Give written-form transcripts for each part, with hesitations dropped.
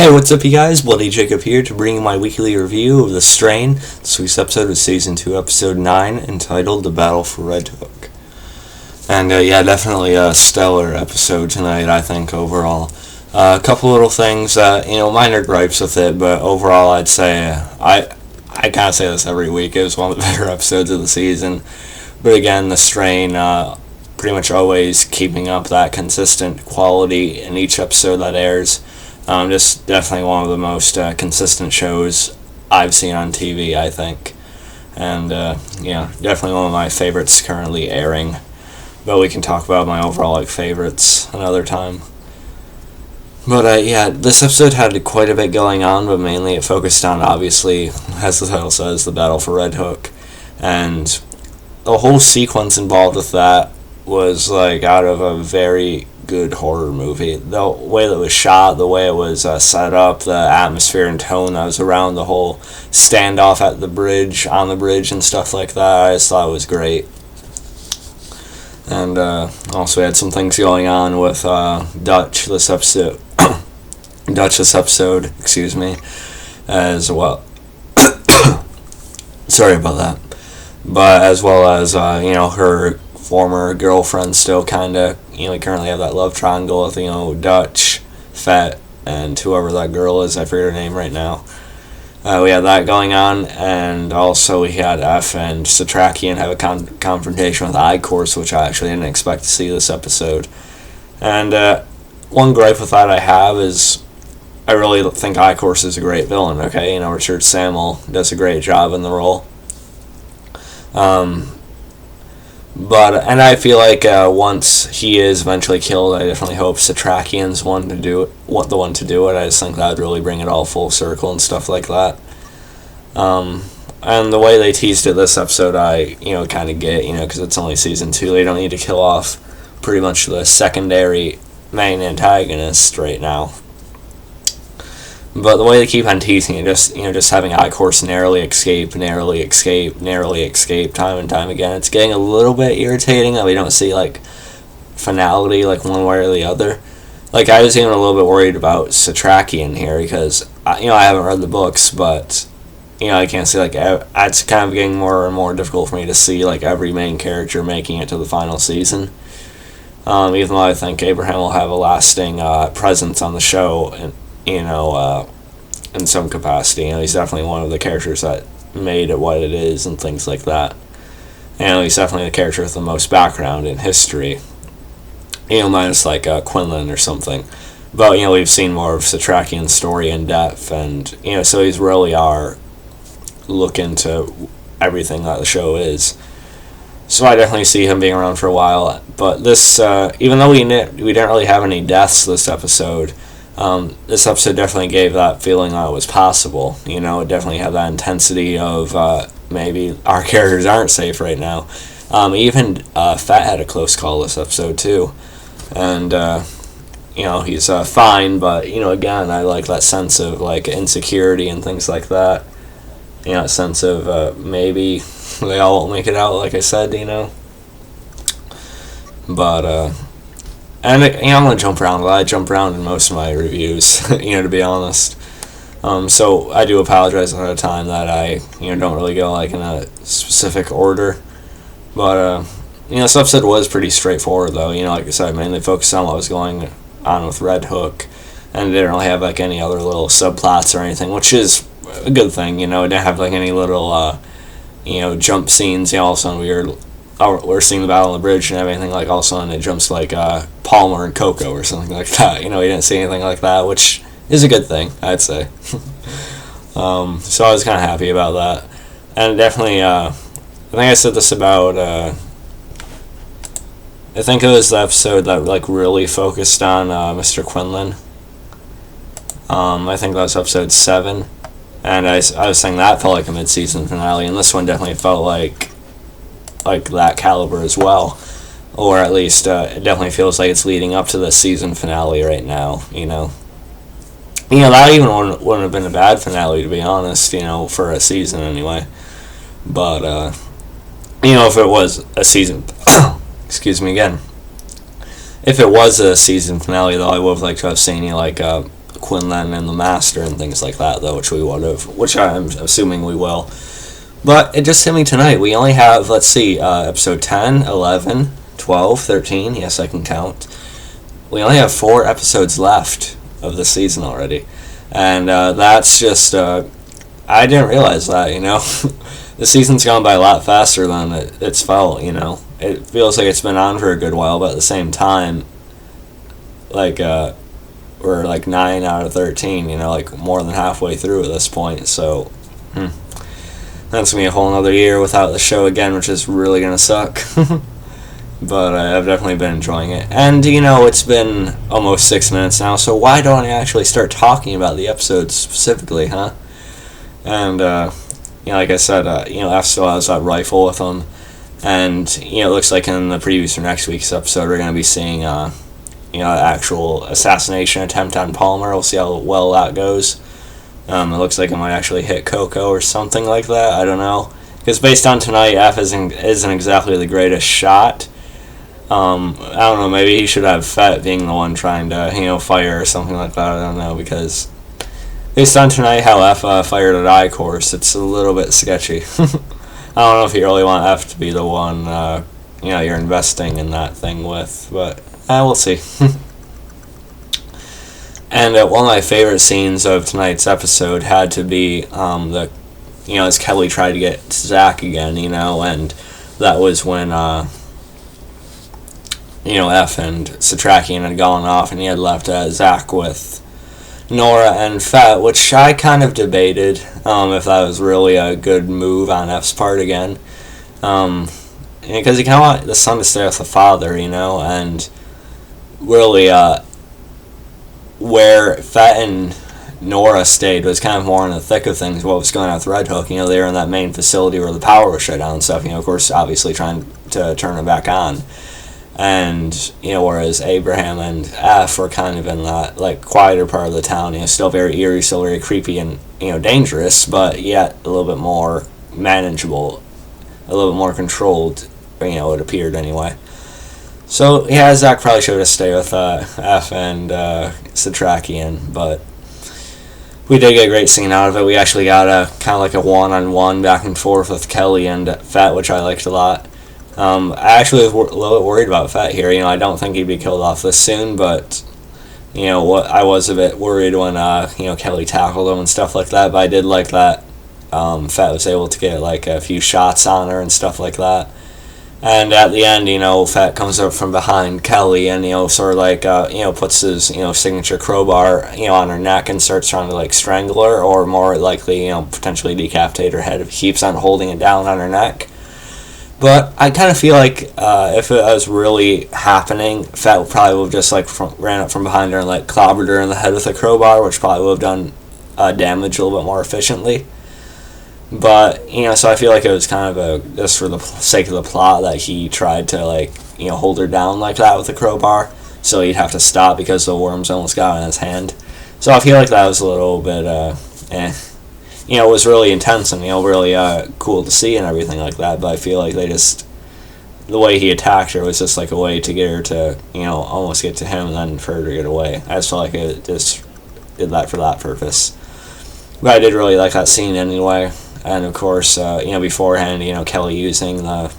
Hey, what's up, you guys? Bloody Jacob here to bring you my weekly review of The Strain. This week's episode is Season 2, Episode 9, entitled The Battle for Red Hook. And, definitely a stellar episode tonight, I think, overall. A couple little things, minor gripes with it, but overall I'd say, I kind of say this every week, it was one of the better episodes of the season. But again, The Strain, pretty much always keeping up that consistent quality in each episode that airs. Just definitely one of the most consistent shows I've seen on TV, I think. And, definitely one of my favorites currently airing. But we can talk about my overall favorites another time. But, this episode had quite a bit going on, but mainly it focused on, obviously, as the title says, the battle for Red Hook. And the whole sequence involved with that was, out of a very good horror movie. The way that it was shot, the way it was set up, the atmosphere and tone that was around the whole standoff at the bridge, on the bridge and stuff like that, I just thought it was great. And also we had some things going on with Dutch this episode, as well. Sorry about that. But as well as, her former girlfriend still kind of, we currently have that love triangle with, Dutch, Fet, and whoever that girl is, I forget her name right now. We had that going on, and also we had Eph and Setrakian have a confrontation with Eichorst, which I actually didn't expect to see this episode. And one gripe with that I have is I really think Eichorst is a great villain, okay? Richard Sammel does a great job in the role. And I feel like once he is eventually killed, I definitely hope Setrakian's the one to do it. I just think that would really bring it all full circle and stuff like that. And the way they teased it this episode, I kind of get, because it's only season 2. They don't need to kill off pretty much the secondary main antagonist right now. But the way they keep on teasing it, just having Eichorst narrowly escape, time and time again, it's getting a little bit irritating that we don't see, finality, one way or the other. I was even a little bit worried about Setrakian here, because, I haven't read the books, but, I can't see, it's kind of getting more and more difficult for me to see, every main character making it to the final season. Even though I think Abraham will have a lasting presence on the show, and in some capacity. He's definitely one of the characters that made it what it is and things like that. He's definitely the character with the most background in history. Minus Quinlan or something. But, we've seen more of Setrakian's story in depth, and, so he's really our look into everything that the show is. So I definitely see him being around for a while. But this, even though we didn't really have any deaths this episode, this episode definitely gave that feeling that it was possible. It definitely had that intensity of maybe our characters aren't safe right now. Even Fat had a close call this episode too. And, he's fine, but, again, I like that sense of, insecurity and things like that. A sense of maybe they all won't make it out, like I said, But, and, I'm going to jump around. I jump around in most of my reviews, to be honest. So I do apologize ahead of time that I, don't really go, in a specific order. But, this episode was pretty straightforward, though. Like I said, I mainly focused on what was going on with Red Hook. And it didn't really have, any other little subplots or anything, which is a good thing, It didn't have, any little, jump scenes. All of a sudden we're seeing the battle on the bridge and everything, all of a sudden it jumps Palmer and Coco or something like that. We didn't see anything like that, which is a good thing, I'd say. So I was kind of happy about that. And definitely, I think I said this about, I think it was the episode that, really focused on Mr. Quinlan. I think that was episode 7. And I was saying that felt like a mid-season finale, and this one definitely felt like that caliber as well, or at least it definitely feels like it's leading up to the season finale right now. That even wouldn't have been a bad finale, to be honest. For a season anyway. But if it was a season, excuse me again. If it was a season finale, though, I would have liked to have seen Quinlan and the Master and things like that, though, which I'm assuming we will. But it just hit me tonight. We only have, let's see, episode 10, 11, 12, 13. Yes, I can count. We only have 4 episodes left of the season already. And that's just, I didn't realize that, The season's gone by a lot faster than it's felt, It feels like it's been on for a good while, but at the same time, we're 9 out of 13, more than halfway through at this point, so, that's going to be a whole another year without the show again, which is really going to suck. But I've definitely been enjoying it. And, it's been almost 6 minutes now, so why don't I actually start talking about the episodes specifically, huh? And, like I said, F still has that rifle with him. And, it looks like in the previews for next week's episode, we're going to be seeing, actual assassination attempt on Palmer. We'll see how well that goes. It looks like it might actually hit Coco or something like that. I don't know. Because based on tonight, F isn't exactly the greatest shot. I don't know, maybe he should have Fet being the one trying to, fire or something like that. I don't know, because based on tonight how F fired at Eichorst, it's a little bit sketchy. I don't know if you really want F to be the one, you're investing in that thing with, but we'll see. And one of my favorite scenes of tonight's episode had to be as Kelly tried to get Zach again, and that was when, F and Setrakian had gone off and he had left Zach with Nora and Fet, which I kind of debated if that was really a good move on F's part again. Because you kind of want the son to stay with the father, and really, where Fet and Nora stayed was kind of more in the thick of things, what was going on with Red Hook. They were in that main facility where the power was shut down and stuff, of course, obviously trying to turn it back on. And, whereas Abraham and F were kind of in that, quieter part of the town, still very eerie, still very creepy and, dangerous, but yet a little bit more manageable, a little bit more controlled, it appeared anyway. So, yeah, Zach probably should have stayed with F and Setrakian, but we did get a great scene out of it. We actually got a kind of like a one-on-one back and forth with Kelly and Fet, which I liked a lot. I actually was a little bit worried about Fet here. I don't think he'd be killed off this soon, but, I was a bit worried when, Kelly tackled him and stuff like that, but I did like that Fet was able to get, a few shots on her and stuff like that. And at the end, Fet comes up from behind Kelly and, sort of puts his, signature crowbar, on her neck and starts trying to, strangle her, or more likely, potentially decapitate her head if he keeps on holding it down on her neck. But I kind of feel like if it was really happening, Fet probably would have just, ran up from behind her and, clobbered her in the head with a crowbar, which probably would have done damage a little bit more efficiently. But, so I feel like it was kind of just for the sake of the plot that he tried to, hold her down like that with a crowbar. So he'd have to stop because the worms almost got in his hand. So I feel like that was a little bit, it was really intense and, really cool to see and everything like that. But I feel like the way he attacked her was just a way to get her to, almost get to him and then for her to get away. I just felt like it just did that for that purpose. But I did really like that scene anyway. And of course, beforehand, Kelly using the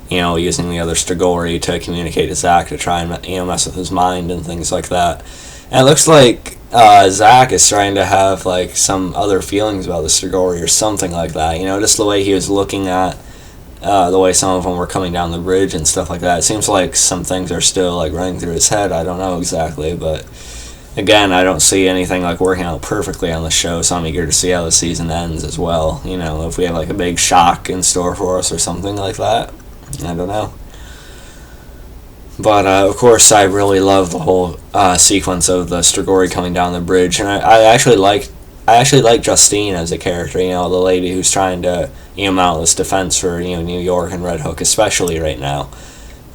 other Strigoi to communicate to Zach to try and, mess with his mind and things like that. And it looks like Zach is trying to have, some other feelings about the Strigoi or something like that. Just the way he was looking at the way some of them were coming down the bridge and stuff like that. It seems like some things are still, running through his head. I don't know exactly, but again, I don't see anything working out perfectly on the show, so I'm eager to see how the season ends as well. If we have a big shock in store for us or something like that. I don't know. But of course, I really love the whole sequence of the Strigoi coming down the bridge, and I actually like Justine as a character. The lady who's trying to mount this defense for New York and Red Hook, especially right now.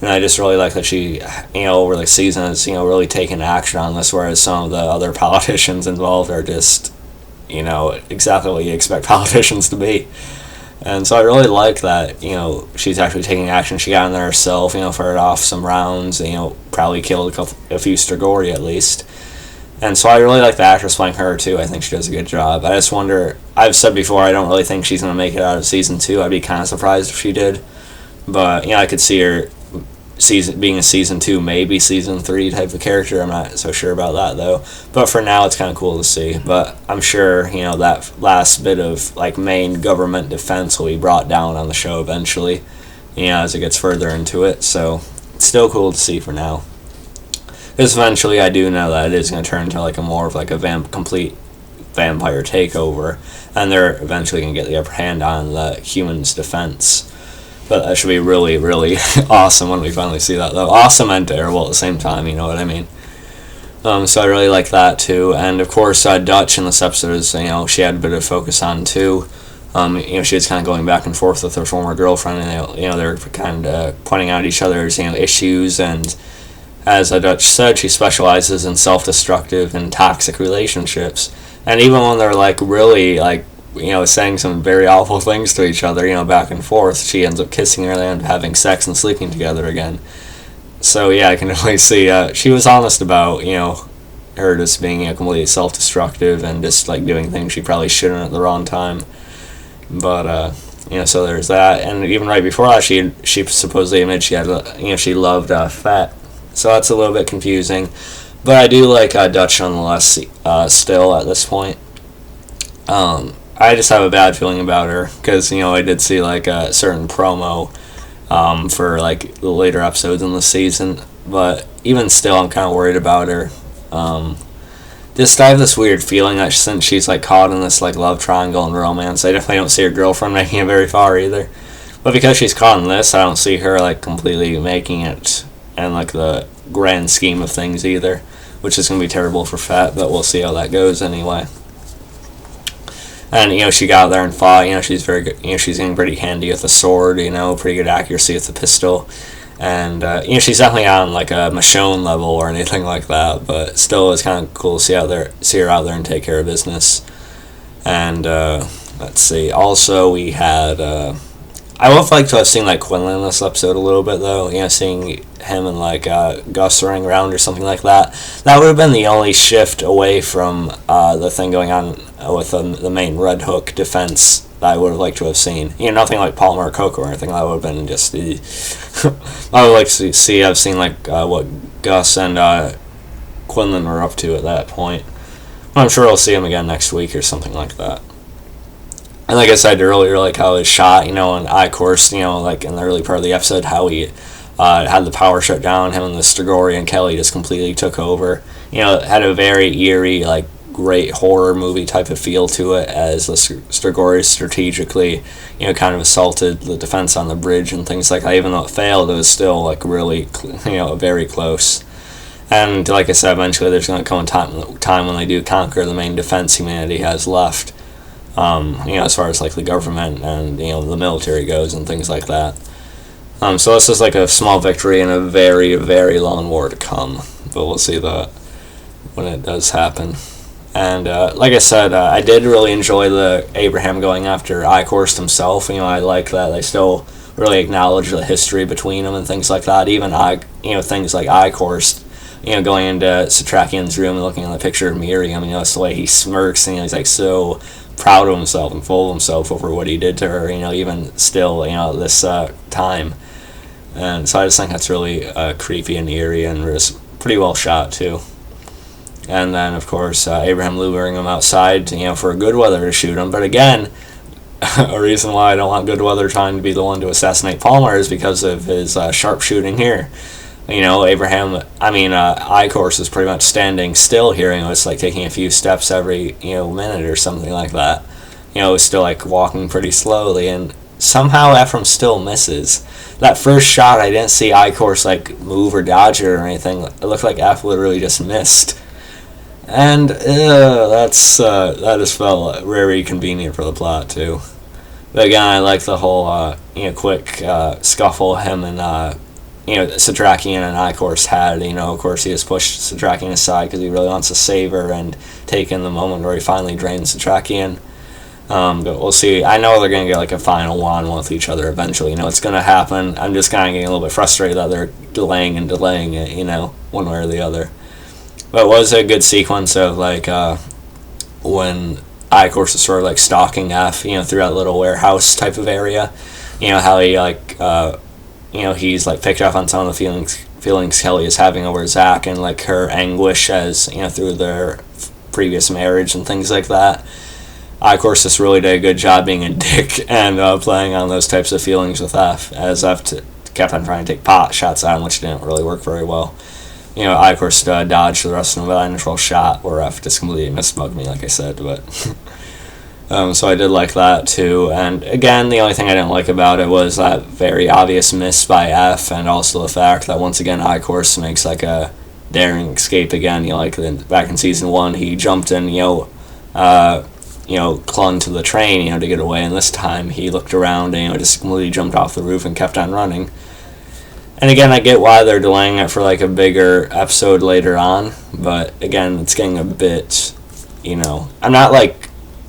And I just really like that she, over the season has, really taken action on this, whereas some of the other politicians involved are just, exactly what you expect politicians to be. And so I really like that, she's actually taking action. She got in there herself, fired off some rounds, probably killed a few Strigoi at least. And so I really like the actress playing her too. I think she does a good job. I just wonder, I've said before, I don't really think she's going to make it out of season 2. I'd be kind of surprised if she did. But, I could see her being a season 2, maybe season 3 type of character. I'm not so sure about that though. But for now, it's kind of cool to see. But I'm sure, that last bit of main government defense will be brought down on the show eventually, as it gets further into it. So it's still cool to see for now. Because eventually I do know that it is going to turn into a more of a complete vampire takeover, and they're eventually going to get the upper hand on the humans' defense. But that should be really, really awesome when we finally see that, though. Awesome and terrible at the same time, you know what I mean? So I really like that, too. And, of course, Dutch in this episode is, she had a bit of focus on, too. She was kind of going back and forth with her former girlfriend, and, they're kind of pointing out each other's, issues, and as Dutch said, she specializes in self-destructive and toxic relationships. And even when they're, really, saying some very awful things to each other, back and forth, she ends up kissing her and having sex and sleeping together again. So, yeah, I can really see, she was honest about, her just being, completely self-destructive and just, doing things she probably shouldn't at the wrong time. But, so there's that. And even right before that, she supposedly admitted she had, she loved Fet. So that's a little bit confusing. But I do like Dutch nonetheless still at this point. I just have a bad feeling about her because, I did see a certain promo for the later episodes in the season. But even still, I'm kind of worried about her. Just I have this weird feeling that since she's caught in this love triangle and romance, I definitely don't see her girlfriend making it very far either. But because she's caught in this, I don't see her completely making it and the grand scheme of things either, which is going to be terrible for Fet, but we'll see how that goes anyway. And, she got out there and fought, she's very good, she's getting pretty handy with the sword, pretty good accuracy with the pistol, and, she's definitely on, a Michonne level or anything like that, but still it's kind of cool to see her out there and take care of business. And, let's see, also we had, I would have liked to have seen Quinlan in this episode a little bit though, seeing him and Gus running around or something like that. That would have been the only shift away from the thing going on with the main Red Hook defense that I would have liked to have seen. Nothing like Palmer or Coco or anything. That would have been just the. I would like to see. I've seen what Gus and Quinlan were up to at that point. I'm sure I'll see him again next week or something like that. And like I said earlier, how it was shot, in Eichorst, in the early part of the episode, how he had the power shut down, him and the Strigoi and Kelly just completely took over. It had a very eerie, great horror movie type of feel to it, as the Strigoi strategically, kind of assaulted the defense on the bridge and things like that. Even though it failed, it was still, really, very close. And like I said, eventually there's going to come a time when they do conquer the main defense humanity has left. As far as the government and the military goes and things like that. So this is a small victory in a very, very long war to come. But we'll see that when it does happen. And like I said, I did really enjoy the Abraham going after Eichorst himself. I like that they still really acknowledge the history between them and things like that. Even things like Eichorst. Going into Setrakian's room and looking at the picture of Miriam, it's the way he smirks and he's so proud of himself and full of himself over what he did to her, even still, this time. And so I just think that's really creepy and eerie and just pretty well shot, too. And then, of course, Abraham luring him outside, for a good weather to shoot him. But again, a reason why I don't want good weather trying to be the one to assassinate Palmer is because of his sharpshooting here. Eichorst is pretty much standing still here, it's taking a few steps every, minute or something like that. It's still, walking pretty slowly, and somehow Ephraim still misses. That first shot, I didn't see Eichorst, move or dodge it or anything. It looked like Eph literally just missed. And, that just felt very convenient for the plot, too. But again, I like the whole, quick scuffle him and, Setrakian and Eichorst had. Of course, he has pushed Setrakian aside because he really wants to save her and take in the moment where he finally drains Setrakian. But we'll see. I know they're going to get a final one with each other eventually. It's going to happen. I'm just kind of getting a little bit frustrated that they're delaying it, one way or the other. But it was a good sequence of like when Eichorst is sort of like stalking Eph, through that little warehouse type of area. How he like he's like picked up on some of the feelings Kelly is having over Zach, and like her anguish as through their previous marriage and things like that. Eichorst just really did a good job being a dick and playing on those types of feelings with Eph, as Eph kept on trying to take pot shots at him, which didn't really work very well. Eichorst dodged the rest of that initial shot where Eph just completely misbugged me, like I said, but so I did like that too. And again, the only thing I didn't like about it was that very obvious miss by Eph, and also the fact that once again Eichorst makes like a daring escape again. Like back in season 1, he jumped and clung to the train to get away, and this time he looked around and just completely jumped off the roof and kept on running. And again, I get why they're delaying it for like a bigger episode later on, but again, it's getting a bit, I'm not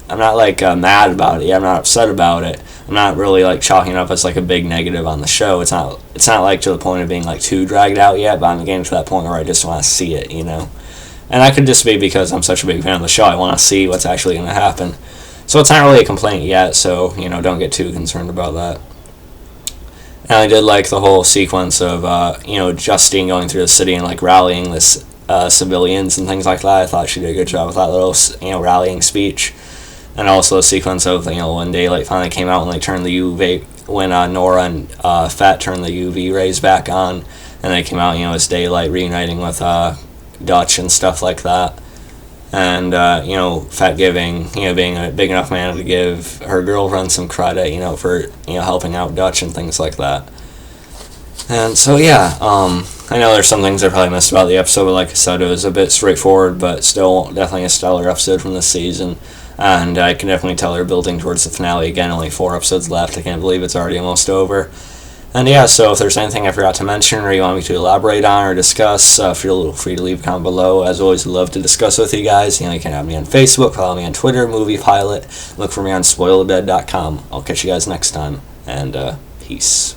mad about it. I'm not upset about it. I'm not really like chalking it up as like a big negative on the show. It's not like to the point of being like too dragged out yet, but I'm getting to that point where I just want to see it, And that could just be because I'm such a big fan of the show. I want to see what's actually going to happen. So it's not really a complaint yet, so, don't get too concerned about that. And I did like the whole sequence of, Justine going through the city and, like, rallying this civilians and things like that. I thought she did a good job with that little, rallying speech. And also the sequence of, when daylight finally came out and they turned the UV, when Nora and Fet turned the UV rays back on, and they came out, as daylight reuniting with Dutch and stuff like that. And, Fet giving, being a big enough man to give her girlfriend some credit, for, helping out Dutch and things like that. And so, yeah, I know there's some things I probably missed about the episode, but like I said, it was a bit straightforward, but still definitely a stellar episode from this season. And I can definitely tell they're building towards the finale again, only 4 episodes left. I can't believe it's already almost over. And yeah, so if there's anything I forgot to mention or you want me to elaborate on or discuss, feel free to leave a comment below. As always, I'd love to discuss with you guys. You can have me on Facebook, follow me on Twitter, Movie Pilot, look for me on SpoiledBed.com. I'll catch you guys next time, and peace.